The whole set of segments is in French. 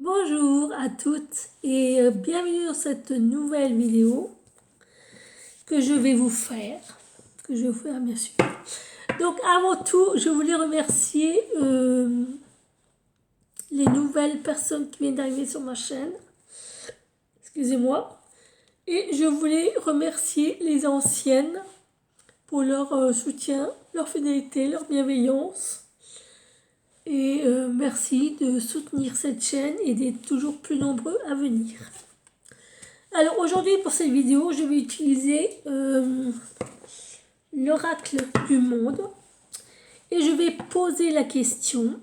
Bonjour à toutes et bienvenue dans cette nouvelle vidéo que je vais vous faire, bien sûr. Donc avant tout, je voulais remercier les nouvelles personnes qui viennent d'arriver sur ma chaîne. Excusez-moi. Et je voulais remercier les anciennes pour leur soutien, leur fidélité, leur bienveillance. Et merci de soutenir cette chaîne et d'être toujours plus nombreux à venir. Alors aujourd'hui pour cette vidéo, je vais utiliser l'oracle du monde et je vais poser la question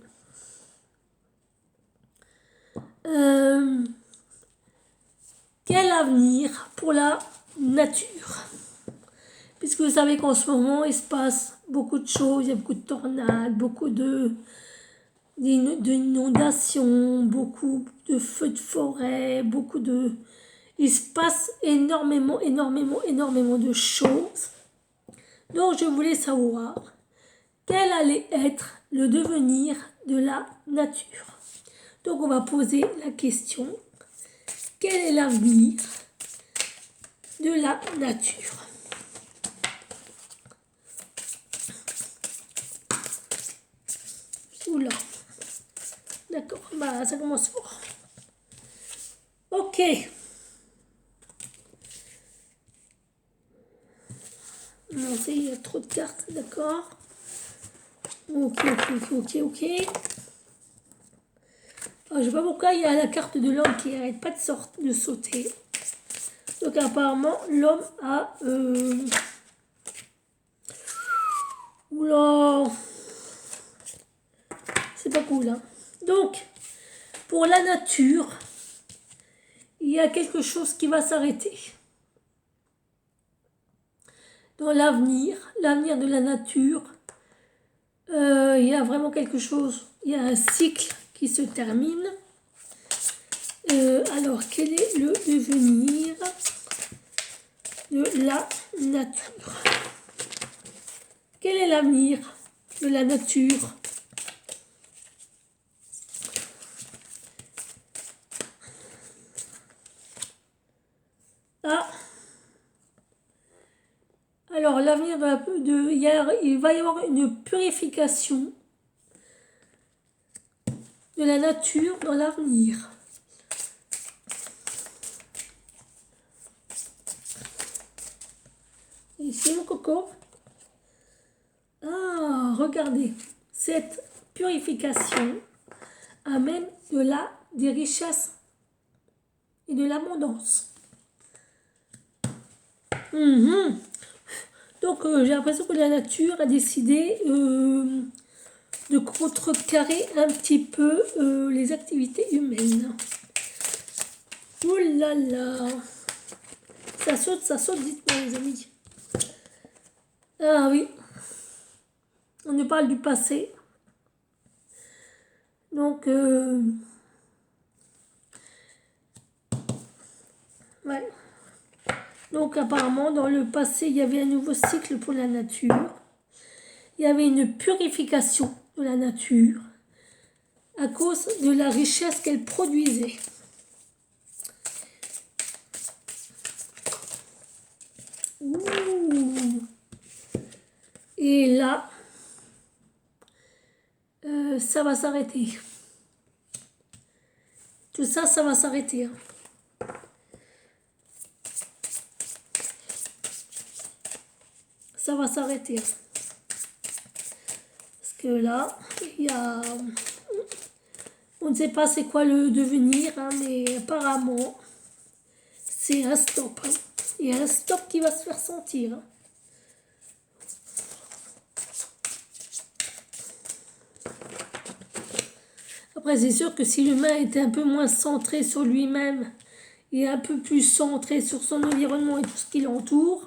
quel avenir pour la nature? Puisque vous savez qu'en ce moment il se passe beaucoup de choses, il y a beaucoup de tornades, beaucoup d'inondations, beaucoup de feux de forêt, il se passe énormément de choses. Donc je voulais savoir quel allait être le devenir de la nature. Donc on va poser la question, quel est l'avenir de la nature? Oula. D'accord, bah ça commence fort. Ok. Non, il y a trop de cartes, d'accord. Ok. Alors, je sais pas pourquoi il y a la carte de l'homme qui n'arrête pas de sauter. Donc apparemment, l'homme a... Oula. C'est pas cool, hein. Donc, pour la nature, il y a quelque chose qui va s'arrêter. Dans l'avenir de la nature, il y a vraiment quelque chose. Il y a un cycle qui se termine. Alors, quel est le devenir de la nature? Quel est l'avenir de la nature? Ah. Alors, l'avenir il va y avoir une purification de la nature dans l'avenir. Ici, mon coco. Ah, regardez. Cette purification amène des richesses et de l'abondance. Donc, j'ai l'impression que la nature a décidé de contrecarrer un petit peu les activités humaines. Ouh là là. Ça saute, dites-moi les amis. Ah oui. On nous parle du passé. Donc, ouais. Donc apparemment, dans le passé, il y avait un nouveau cycle pour la nature. Il y avait une purification de la nature à cause de la richesse qu'elle produisait. Ouh. Et là, ça va s'arrêter. Tout ça, ça va s'arrêter. Hein. Ça va s'arrêter. Parce que là, il y a... On ne sait pas c'est quoi le devenir, hein, mais apparemment, c'est un stop. Hein. Il y a un stop qui va se faire sentir. Hein. Après, c'est sûr que si l'humain était un peu moins centré sur lui-même et un peu plus centré sur son environnement et tout ce qui l'entoure,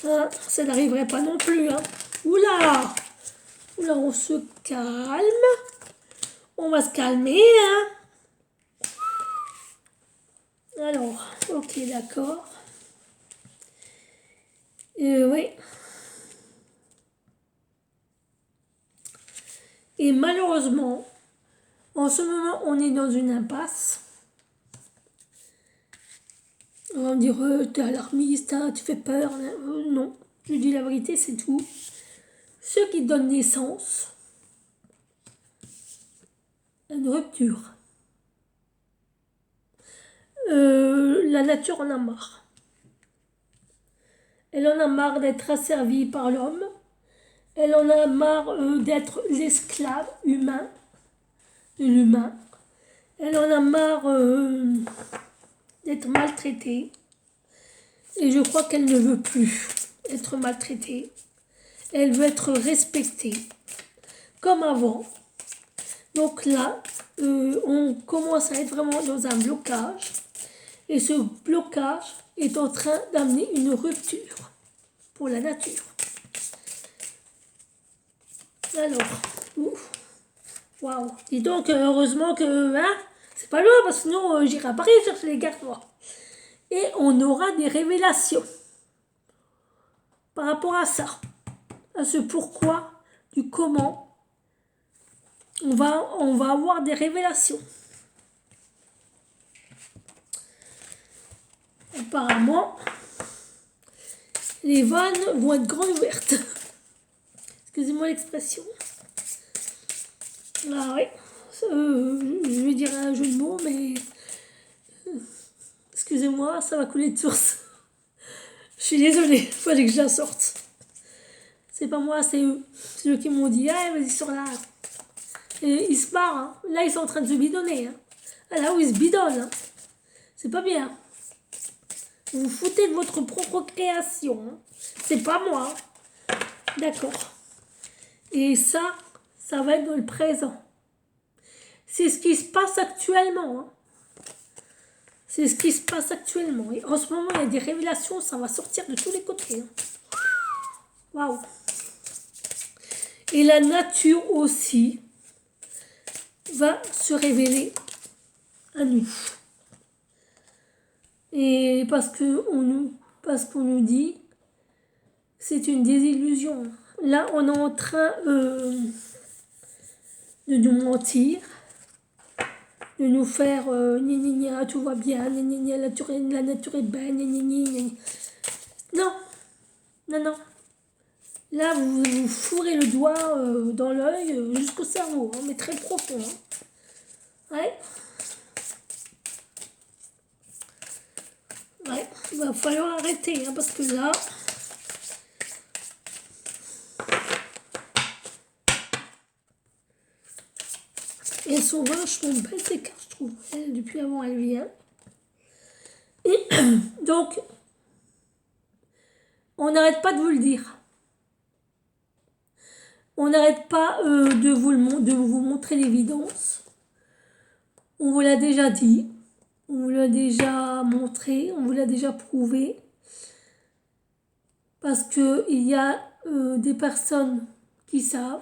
hein, ça n'arriverait pas non plus. Hein. Oula! Oula, on se calme. On va se calmer. Hein. Alors, ok, d'accord. Oui. Et malheureusement, En ce moment, on est dans une impasse. On va me dire, t'es alarmiste, hein, tu fais peur. Non, je dis la vérité, c'est tout. Ce qui donne naissance à une rupture. La nature en a marre. Elle en a marre d'être asservie par l'homme. Elle en a marre d'être l'esclave humain de l'humain. Elle en a marre d'être maltraitée. Et je crois qu'elle ne veut plus être maltraitée. Elle veut être respectée comme avant. Donc là, on commence à être vraiment dans un blocage. Et ce blocage est en train d'amener une rupture pour la nature. Alors, waouh. Dis donc, heureusement que c'est pas loin, parce que sinon j'irai à Paris chercher les cartes noires. Et on aura des révélations par rapport à ça, à ce pourquoi, du comment. On va avoir des révélations. Apparemment, les vannes vont être grandes ouvertes. Excusez-moi l'expression. Ah oui, je vais dire un jeu de mots, mais excusez-moi, ça va couler de source. Je suis désolée, il fallait que je la sorte. C'est pas moi, c'est eux. C'est eux qui m'ont dit, ah, vas-y, sur là. Et ils se marrent, hein. Là, ils sont en train de se bidonner. Hein. Ah, là où ils se bidonnent. Hein. C'est pas bien. Vous vous foutez de votre propre création. Hein. C'est pas moi. D'accord. Et ça va être dans le présent. C'est ce qui se passe actuellement. Hein. C'est ce qui se passe actuellement. Et en ce moment, il y a des révélations, ça va sortir de tous les côtés. Hein. Waouh. Et la nature aussi va se révéler à nous. Et parce qu'on nous dit c'est une désillusion. Là, on est en train de nous mentir, de nous faire tout va bien, la nature est belle, Non, non, non. Là, vous vous fourrez le doigt dans l'œil jusqu'au cerveau, hein, mais très profond. Hein. Ouais. Ouais, il va falloir arrêter, hein, parce que là... Elles sont vachement belles, ces cartes, je trouve. Depuis avant, elle vient. Et donc, on n'arrête pas de vous le dire. On n'arrête pas de vous montrer l'évidence. On vous l'a déjà dit. On vous l'a déjà montré. On vous l'a déjà prouvé. Parce qu'il y a des personnes qui savent.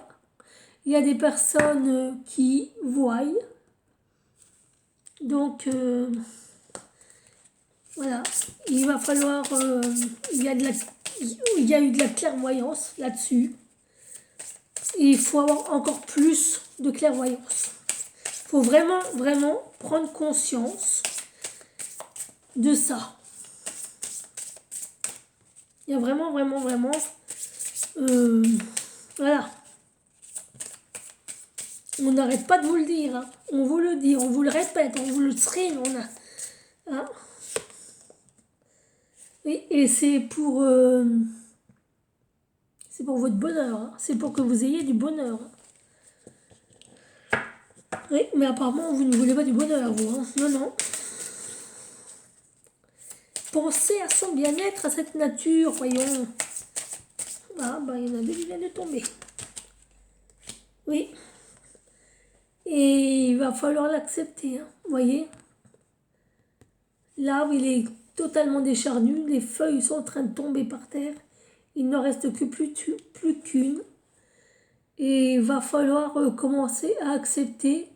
Il y a des personnes qui voient. Donc, voilà. Il va falloir... il y a eu de la clairvoyance là-dessus. Et il faut avoir encore plus de clairvoyance. Il faut vraiment, vraiment prendre conscience de ça. Il y a vraiment, vraiment, vraiment... voilà. On n'arrête pas de vous le dire. Hein. On vous le dit, on vous le répète, on vous le stream. Hein. Et c'est pour votre bonheur. Hein. C'est pour que vous ayez du bonheur. Oui, mais apparemment, vous ne voulez pas du bonheur, vous. Hein. Non, non. Pensez à son bien-être, à cette nature, voyons. Ah, bah, il y en a deux qui viennent de tomber. Oui. Et il va falloir l'accepter, hein. Vous voyez. L'arbre, il est totalement décharnu. Les feuilles sont en train de tomber par terre. Il n'en reste que plus qu'une. Et il va falloir commencer à accepter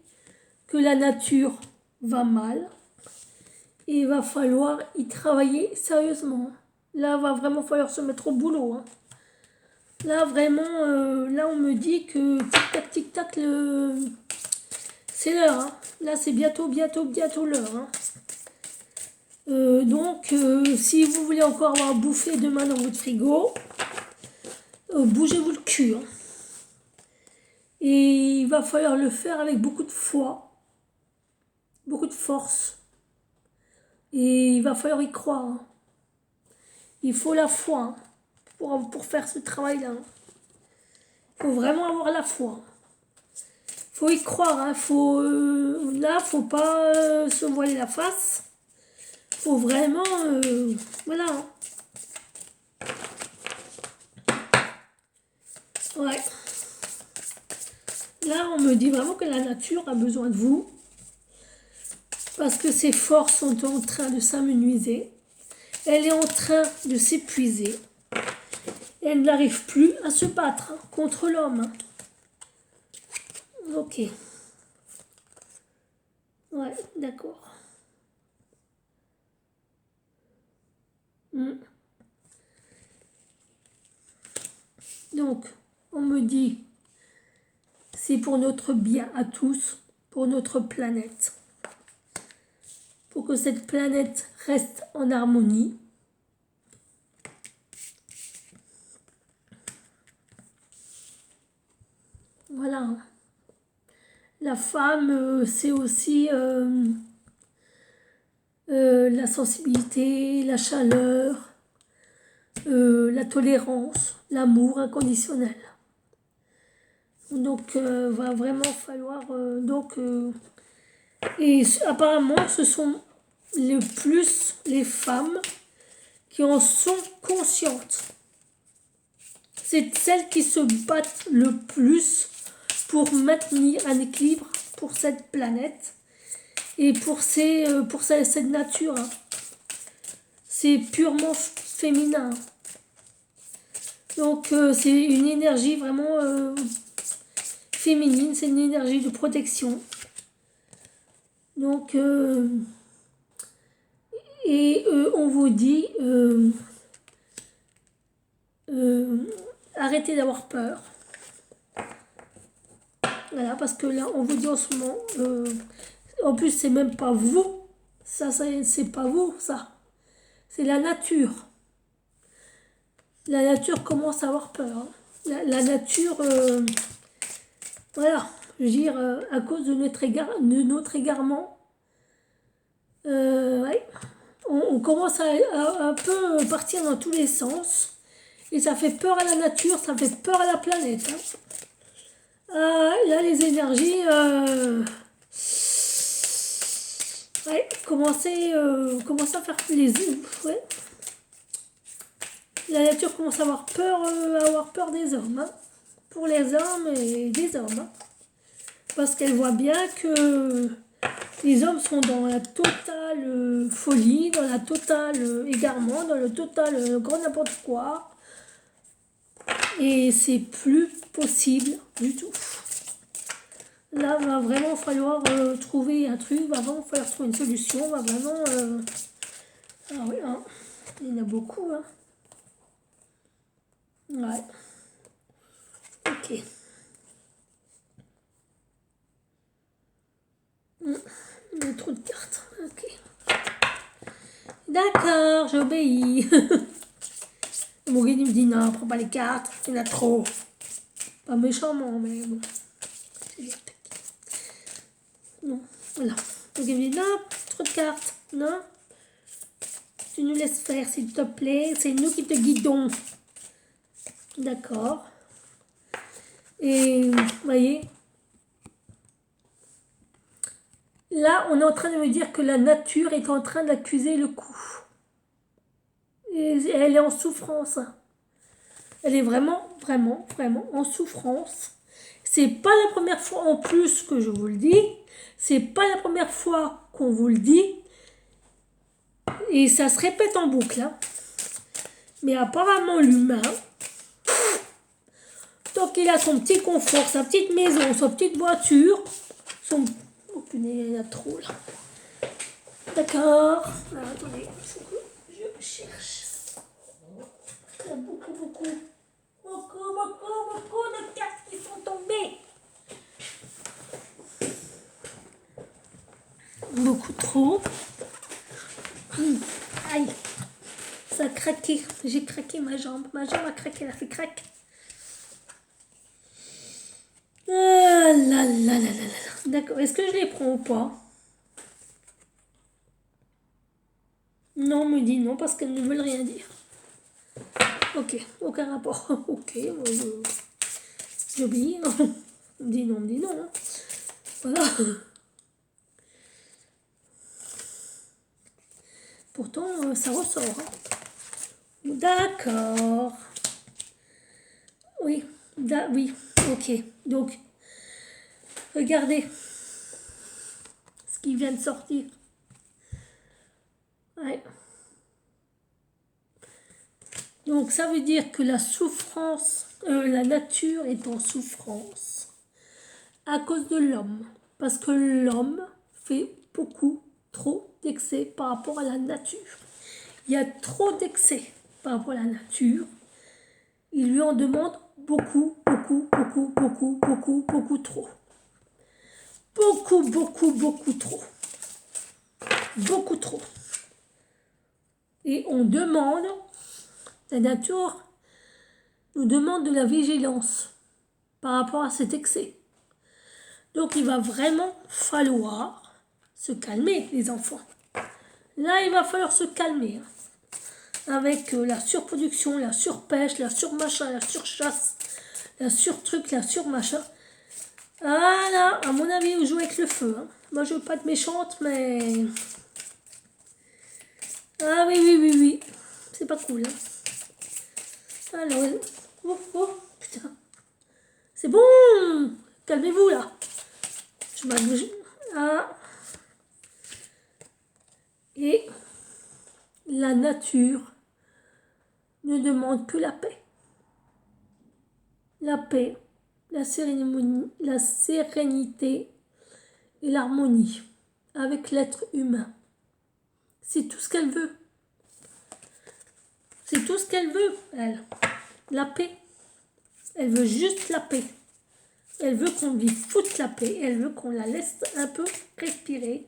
que la nature va mal. Et il va falloir y travailler sérieusement. Là, il va vraiment falloir se mettre au boulot. Hein. Là, vraiment, là, on me dit que tic-tac, c'est l'heure. Hein. Là, c'est bientôt l'heure. Hein. Donc, si vous voulez encore avoir à bouffer demain dans votre frigo, bougez-vous le cul. Hein. Et il va falloir le faire avec beaucoup de foi, beaucoup de force. Et il va falloir y croire. Hein. Il faut la foi hein, pour faire ce travail-là. Hein. Il faut vraiment avoir la foi. Il faut y croire. Hein. Là, faut pas se voiler la face. Il faut vraiment... voilà. Hein. Ouais. Là, on me dit vraiment que la nature a besoin de vous. Parce que ses forces sont en train de s'amenuiser. Elle est en train de s'épuiser. Elle n'arrive plus à se battre hein, contre l'homme. Hein. Ok. Ouais, d'accord. Donc, on me dit, c'est pour notre bien à tous, pour notre planète. Pour que cette planète reste en harmonie. Voilà. La femme, c'est aussi la sensibilité, la chaleur, la tolérance, l'amour inconditionnel. Donc, va vraiment falloir... et apparemment, ce sont le plus les femmes qui en sont conscientes. C'est celles qui se battent le plus pour maintenir un équilibre pour cette planète et pour cette nature. Hein. C'est purement féminin. Donc c'est une énergie vraiment féminine, c'est une énergie de protection. Donc on vous dit arrêtez d'avoir peur. Voilà, parce que là, on vous dit en ce moment, en plus, c'est même pas vous. Ça c'est pas vous, ça. C'est la nature. La nature commence à avoir peur. Hein. La nature, voilà, je veux dire, à cause de notre égarement, ouais, on commence à un peu partir dans tous les sens. Et ça fait peur à la nature, ça fait peur à la planète. Hein. Là, les énergies ouais, commencez à faire plaisir. Ouais. La nature commence à avoir peur des hommes. Hein. Pour les hommes et des hommes. Hein. Parce qu'elle voit bien que les hommes sont dans la totale folie, dans la totale égarement, dans le total grand n'importe quoi. Et c'est plus possible du tout. Là, va vraiment falloir trouver un truc, va vraiment falloir trouver une solution, va vraiment... Ah oui, hein. Il y en a beaucoup, hein. Ouais. Ok. Il y a trop de cartes. Ok. D'accord, j'obéis. Mon guide me dit non, prends pas les cartes, il y en a trop. Pas méchamment, mais bon. Non, voilà. Donc il me dit non, trop de cartes. Non. Tu nous laisses faire, s'il te plaît. C'est nous qui te guidons. D'accord. Et vous voyez, là, on est en train de me dire que la nature est en train d'accuser le coup. Et elle est en souffrance. Elle est vraiment, vraiment, vraiment en souffrance. C'est pas la première fois en plus que je vous le dis. C'est pas la première fois qu'on vous le dit. Et ça se répète en boucle. Hein. Mais apparemment, l'humain, tant qu'il a son petit confort, sa petite maison, sa petite voiture, son... Oh punaise, il y en a trop là. D'accord. Alors, attendez, je cherche. Il y a beaucoup de cartes qui sont tombées. beaucoup trop. Aïe, ça a craqué. J'ai craqué ma jambe. Ma jambe a craqué, elle a fait craque. Ah là là là là là. D'accord, est-ce que je les prends ou pas? Non, on me dit non parce qu'elles ne veulent rien dire. Ok, aucun rapport. Ok, moi j'obéis. On me dit non, on me dit non. Hein. Voilà. Pourtant, ça ressort. Hein. D'accord. Oui, oui, ok. Donc, regardez ce qui vient de sortir. Ouais. Donc, ça veut dire que la souffrance, la nature est en souffrance à cause de l'homme. Parce que l'homme fait beaucoup trop d'excès par rapport à la nature. Il y a trop d'excès par rapport à la nature. Il lui en demande beaucoup, beaucoup, beaucoup, beaucoup, beaucoup, beaucoup trop. Beaucoup, beaucoup, beaucoup trop. Beaucoup trop. Et on demande, la nature nous demande de la vigilance par rapport à cet excès. Donc il va vraiment falloir se calmer, les enfants. Là, il va falloir se calmer. Avec la surproduction, la surpêche, la surmachin, la surchasse, la surtruc, la surmachin. Ah là, à mon avis, vous jouez avec le feu. Hein. Moi, je veux pas être méchante, mais... Ah oui, oui, oui, oui. C'est pas cool. Hein. Alors, oh, oh, putain. C'est bon. Calmez-vous, là. Je m'abouge. Ah. Et la nature ne demande que la paix. La paix, la sérénité et l'harmonie avec l'être humain. C'est tout ce qu'elle veut. C'est tout ce qu'elle veut, elle. La paix. Elle veut juste la paix. Elle veut qu'on lui foute la paix. Elle veut qu'on la laisse un peu respirer,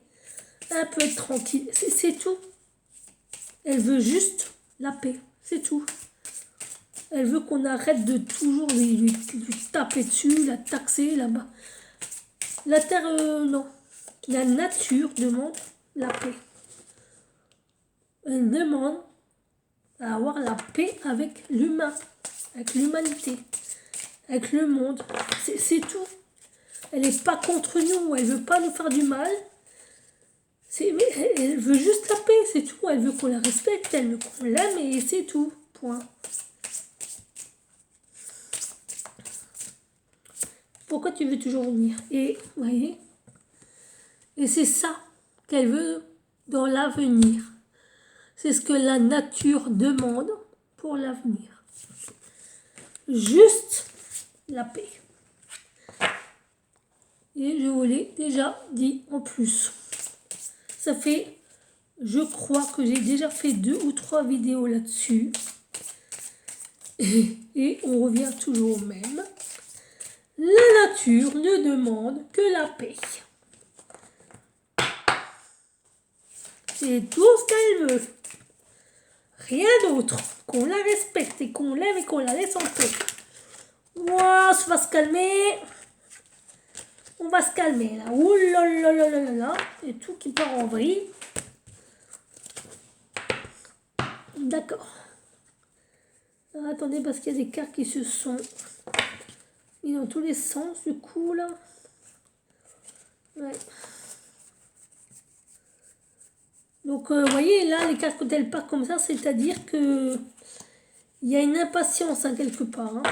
un peu être tranquille. C'est tout. Elle veut juste la paix. C'est tout. Elle veut qu'on arrête de toujours lui taper dessus, la taxer là-bas. La terre, non. La nature demande la paix. Elle demande à avoir la paix avec l'humain, avec l'humanité, avec le monde. C'est tout. Elle n'est pas contre nous, elle ne veut pas nous faire du mal. Elle veut juste la paix, c'est tout. Elle veut qu'on la respecte, elle veut qu'on l'aime et c'est tout. Point. Pourquoi tu veux toujours venir? Et, vous voyez, et c'est ça qu'elle veut dans l'avenir. C'est ce que la nature demande pour l'avenir. Juste la paix. Et je vous l'ai déjà dit en plus. Ça fait, je crois que j'ai déjà fait 2 ou 3 vidéos là-dessus. Et on revient toujours au même. La nature ne demande que la paix. C'est tout ce qu'elle veut. Rien d'autre. Qu'on la respecte et qu'on l'aime et qu'on la laisse en paix. Ouah, on va se calmer. On va se calmer là. Ouh là là là là là là. Et tout qui part en vrille. D'accord. Attendez parce qu'il y a des cartes qui se sont mis dans tous les sens du coup là. Ouais. Donc vous voyez là les cartes quand elles partent comme ça, c'est-à-dire que il y a une impatience hein, quelque part. Hein.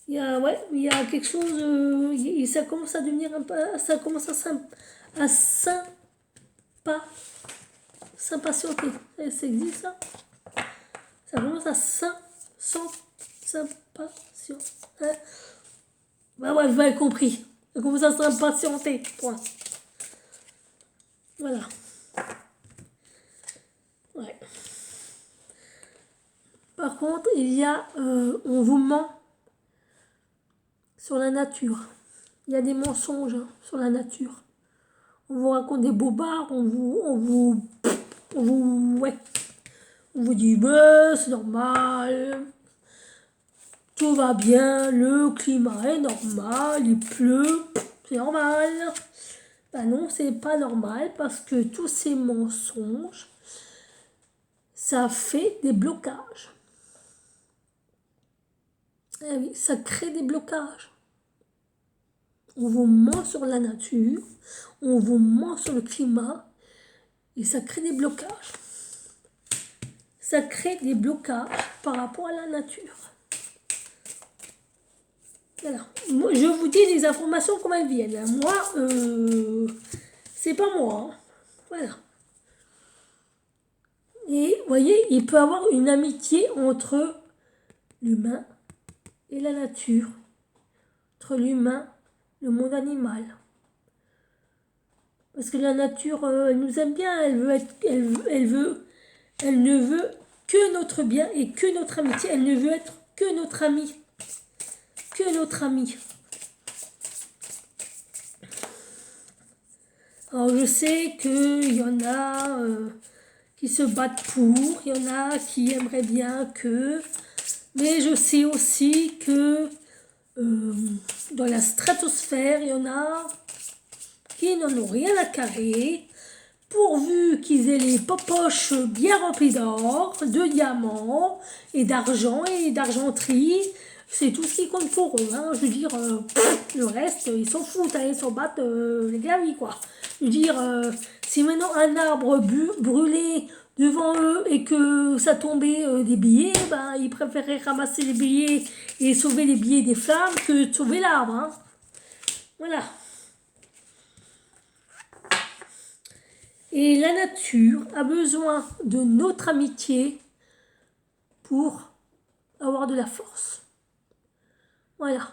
Il y a quelque chose, et ça commence à devenir un peu, ça commence à s'impatienter. Ça existe ça? Ça commence à s'impatienter. Hein? Bah ouais, vous avez compris. Ça commence à s'impatienter. Point. Voilà. Ouais. Par contre, il y a, on vous ment sur la nature. Il y a des mensonges hein, sur la nature. on vous raconte des bobards, ouais, on vous dit, bah, c'est normal, tout va bien, le climat est normal, il pleut, c'est normal. Ben non, c'est pas normal parce que tous ces mensonges, ça fait des blocages. Eh oui, ça crée des blocages. On vous ment sur la nature, on vous ment sur le climat et ça crée des blocages. Ça crée des blocages par rapport à la nature. Voilà. Moi, je vous dis les informations comme elles viennent. Moi, c'est pas moi. Hein. Voilà. Et vous voyez, il peut y avoir une amitié entre l'humain et la nature, entre l'humain, le monde animal. Parce que la nature, elle nous aime bien, elle ne veut que notre bien et que notre amitié. Elle ne veut être que notre ami, que notre ami. Alors je sais qu'il y en a qui se battent pour, il y en a qui aimeraient bien que, mais je sais aussi que dans la stratosphère, il y en a qui n'en ont rien à carrer, pourvu qu'ils aient les popoches bien remplies d'or, de diamants et d'argent et d'argenterie. C'est tout ce qui compte pour eux. Hein. Je veux dire, le reste, ils s'en foutent, hein, ils s'en battent les gavis, quoi. Je veux dire, si maintenant un arbre brûlait devant eux et que ça tombait des billets, ben, ils préféraient ramasser les billets et sauver les billets des flammes que de sauver l'arbre. Hein. Voilà. Et la nature a besoin de notre amitié pour avoir de la force. Voilà.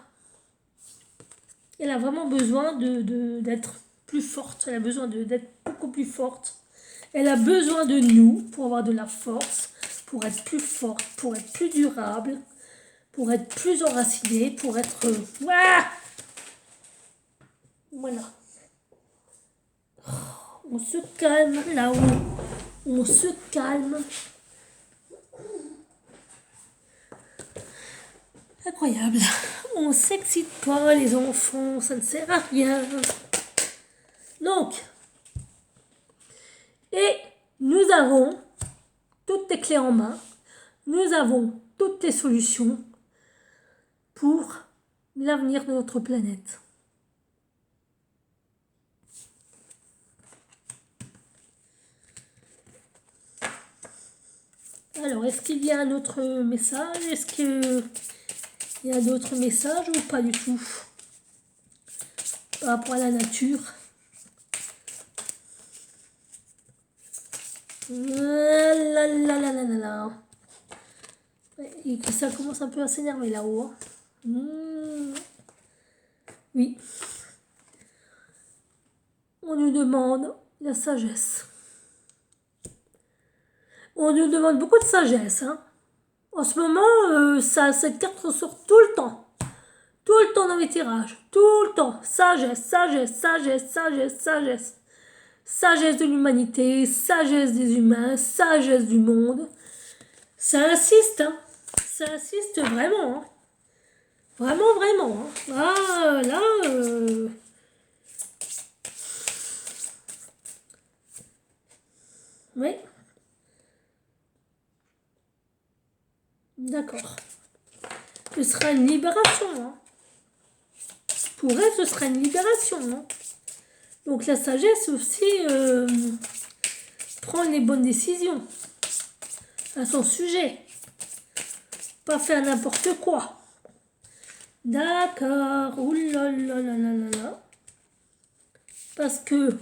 Elle a vraiment besoin d'être plus forte. Elle a besoin d'être beaucoup plus forte. Elle a besoin de nous pour avoir de la force, pour être plus forte, pour être plus durable, pour être plus enracinée, pour être... Voilà. On se calme là-haut. On se calme. Incroyable. On s'excite pas, les enfants, ça ne sert à rien. Donc, et nous avons toutes les clés en main. Nous avons toutes les solutions pour l'avenir de notre planète. Alors, est-ce qu'il y a un autre message? Est-ce qu'il y a d'autres messages ou pas du tout? Par rapport à la nature. Et que ça commence un peu à s'énerver là-haut. Oui. On nous demande la sagesse. On nous demande beaucoup de sagesse. Hein. En ce moment, cette carte ressort tout le temps. Tout le temps dans les tirages. Tout le temps. Sagesse, sagesse, sagesse, sagesse, sagesse. Sagesse de l'humanité, sagesse des humains, sagesse du monde. Ça insiste, hein. Ça insiste vraiment. Hein. Vraiment, vraiment. Hein. Ah, là... Oui. D'accord. Ce sera une libération. Hein. Pour elle, ce sera une libération. Hein. Donc la sagesse aussi prend les bonnes décisions à son sujet. Pas faire n'importe quoi. D'accord. Oulalalala. Parce que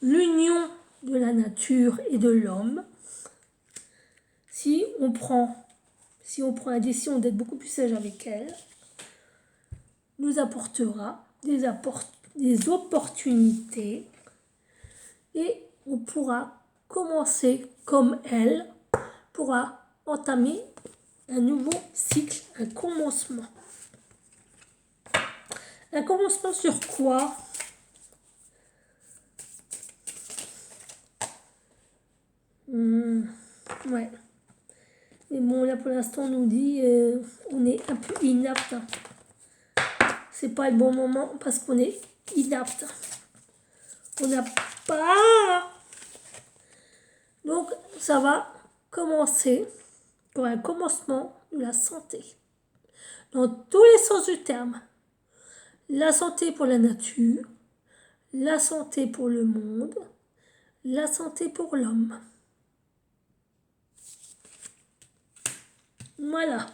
l'union de la nature et de l'homme, si on prend la décision d'être beaucoup plus sage avec elle, nous apportera des opportunités et on pourra commencer comme elle, pourra entamer un nouveau cycle, un commencement. Un commencement sur quoi? Ouais. Mais bon, là, pour l'instant, on nous dit on est un peu inapte. C'est pas le bon moment parce qu'on est inapte. On n'a pas... Donc, ça va commencer pour un commencement de la santé. Dans tous les sens du terme. La santé pour la nature, la santé pour le monde, la santé pour l'homme. Voilà.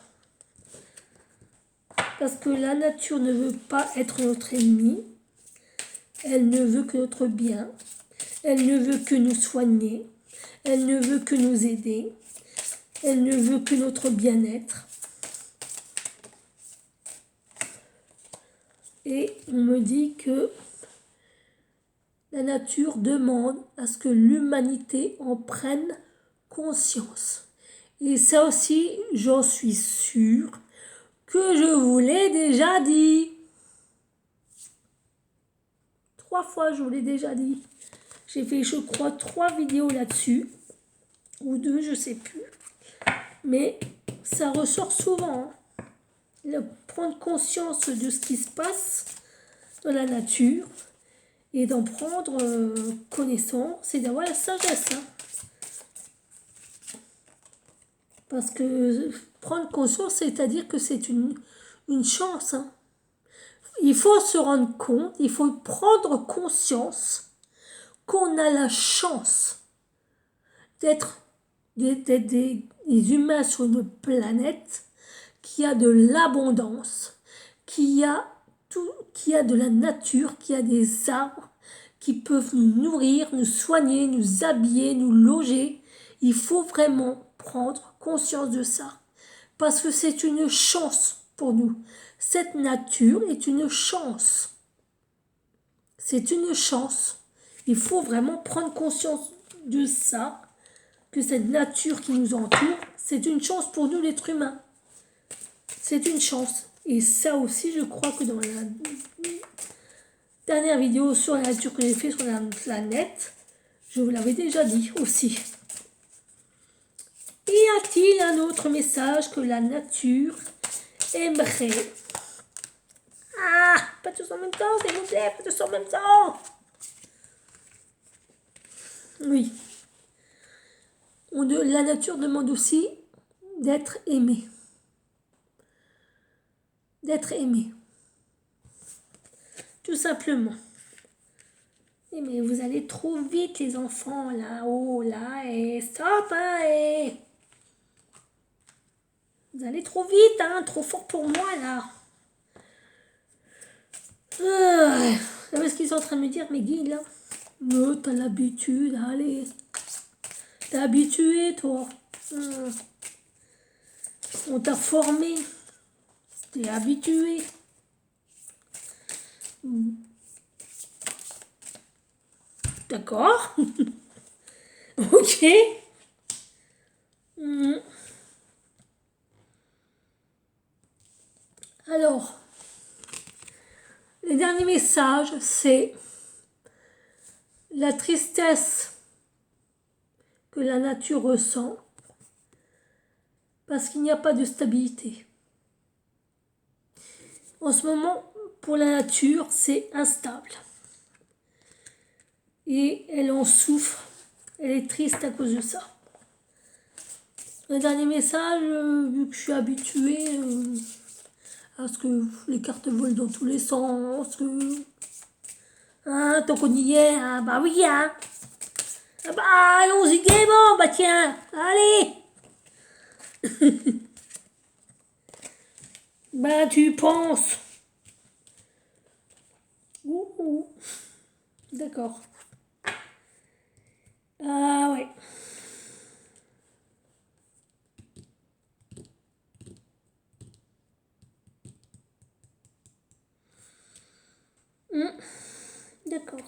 Parce que la nature ne veut pas être notre ennemi. Elle ne veut que notre bien. Elle ne veut que nous soigner. Elle ne veut que nous aider. Elle ne veut que notre bien-être. Et on me dit que la nature demande à ce que l'humanité en prenne conscience. Et ça aussi, j'en suis sûre que je vous l'ai déjà dit. 3 fois, je vous l'ai déjà dit. J'ai fait, je crois, 3 vidéos là-dessus. Ou 2, je sais plus. Mais ça ressort souvent. Prendre conscience de ce qui se passe dans la nature et d'en prendre connaissance et d'avoir la sagesse. Parce que prendre conscience, c'est-à-dire que c'est une chance. Il faut se rendre compte, il faut prendre conscience qu'on a la chance d'être des humains sur une planète qui a de l'abondance, qui a de la nature, qui a des arbres qui peuvent nous nourrir, nous soigner, nous habiller, nous loger. Il faut vraiment prendre conscience de ça. Parce que c'est une chance pour nous. Cette nature est une chance. C'est une chance. Il faut vraiment prendre conscience de ça, que cette nature qui nous entoure, c'est une chance pour nous l'être humain. C'est une chance. Et ça aussi, je crois que dans la dernière vidéo sur la nature que j'ai fait sur la planète, je vous l'avais déjà dit aussi. Y a-t-il un autre message que la nature aimerait? Ah, pas tous en même temps, s'il vous plaît, pas tous en même temps. Oui. La nature demande aussi d'être aimée. D'être aimée. Tout simplement. Mais vous allez trop vite, les enfants, là, oh, là, et stop, hein, et... Vous allez trop vite, hein, trop fort pour moi, là. Vous savez ce qu'ils sont en train de me dire, mes guides, là? Non, t'as l'habitude, allez. T'es habitué, toi. On t'a formé. T'es habitué. D'accord. Ok. Alors, le dernier message, c'est la tristesse que la nature ressent parce qu'il n'y a pas de stabilité. En ce moment, pour la nature, c'est instable. Et elle en souffre. Elle est triste à cause de ça. Le dernier message, vu que je suis habituée à ce que les cartes volent dans tous les sens, hein, tant qu'on y est, hein, bah oui, hein. Ah bah allons-y gaiement, bah tiens, allez. Bah tu penses. Ouh. D'accord. Ah ouais. D'accord.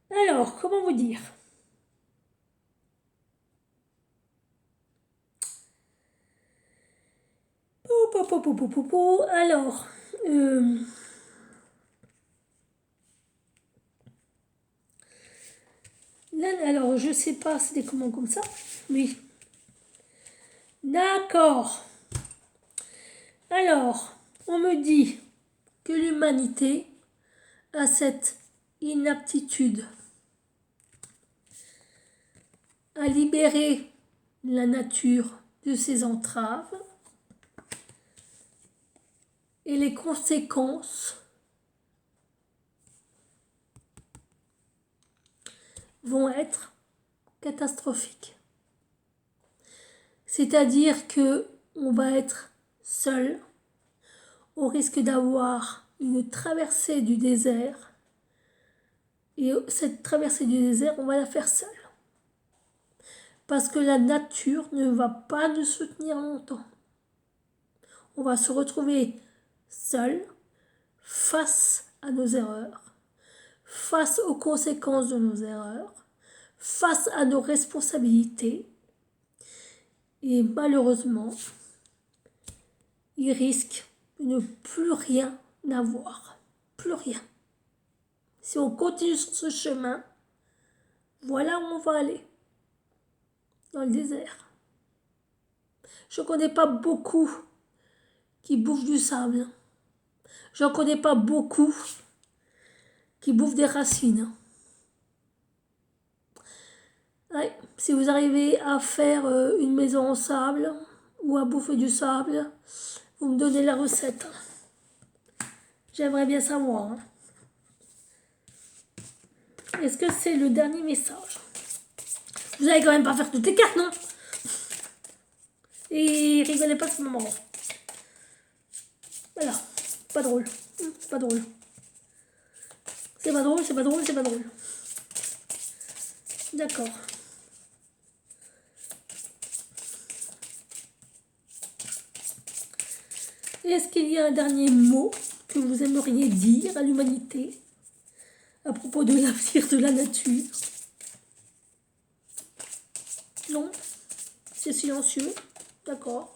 Alors, comment vous dire? Alors, Là, alors, je sais pas, c'était comment comme ça? Oui. D'accord. Alors, on me dit que l'humanité a cette inaptitude à libérer la nature de ses entraves et les conséquences vont être catastrophiques. C'est-à-dire que on va être seul, au risque d'avoir une traversée du désert, et cette traversée du désert, on va la faire seule. Parce que la nature ne va pas nous soutenir longtemps. On va se retrouver seul face à nos erreurs, face aux conséquences de nos erreurs, face à nos responsabilités. Et malheureusement, il risque de ne plus rien avoir. Plus rien. Si on continue sur ce chemin, voilà où on va aller. Dans le désert. Je ne connais pas beaucoup qui bouffent du sable. Je n'en connais pas beaucoup qui bouffent des racines. Ouais, si vous arrivez à faire une maison en sable ou à bouffer du sable, vous me donnez la recette. J'aimerais bien savoir. Est-ce que c'est le dernier message? Vous allez quand même pas faire toutes les cartes, non? Et rigolez pas, c'est marrant. Voilà, pas drôle. C'est pas drôle. C'est pas drôle, c'est pas drôle, c'est pas drôle. D'accord. Est-ce qu'il y a un dernier mot que vous aimeriez dire à l'humanité à propos de l'avenir de la nature? Non? C'est silencieux? D'accord.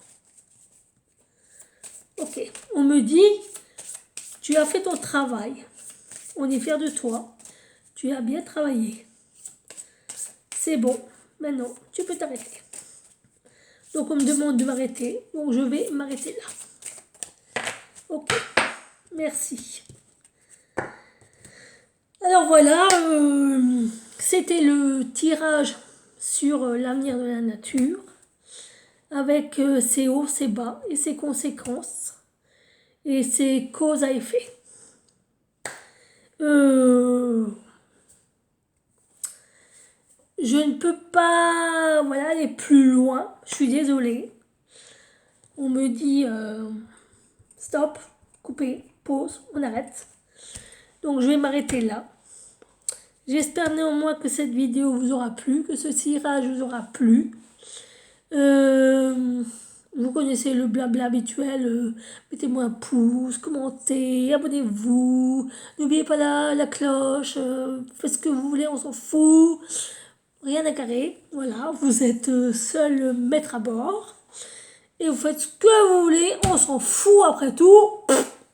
Ok. On me dit, tu as fait ton travail. On est fiers de toi. Tu as bien travaillé. C'est bon. Maintenant, tu peux t'arrêter. Donc, on me demande de m'arrêter. Donc, je vais m'arrêter là. Ok. Merci. Alors voilà, c'était le tirage sur l'avenir de la nature, avec ses hauts, ses bas et ses conséquences et ses causes à effet. Je ne peux pas aller plus loin, je suis désolée. On me dit stop, couper, pause, on arrête. Donc je vais m'arrêter là. J'espère néanmoins que cette vidéo vous aura plu, que ce tirage vous aura plu. Vous connaissez le blabla habituel. Mettez-moi un pouce, commentez, abonnez-vous. N'oubliez pas la cloche. Faites ce que vous voulez, on s'en fout. Rien à carrer. Voilà, vous êtes seul maître à bord. Et vous faites ce que vous voulez, on s'en fout après tout.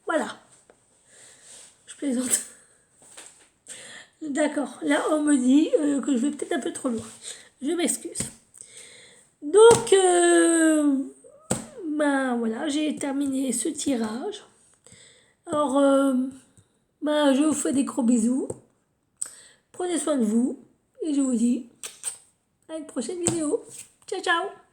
Voilà. Je plaisante. D'accord, là on me dit que je vais peut-être un peu trop loin. Je m'excuse. Donc, voilà, j'ai terminé ce tirage. Alors, je vous fais des gros bisous. Prenez soin de vous. Et je vous dis à une prochaine vidéo. Ciao, ciao!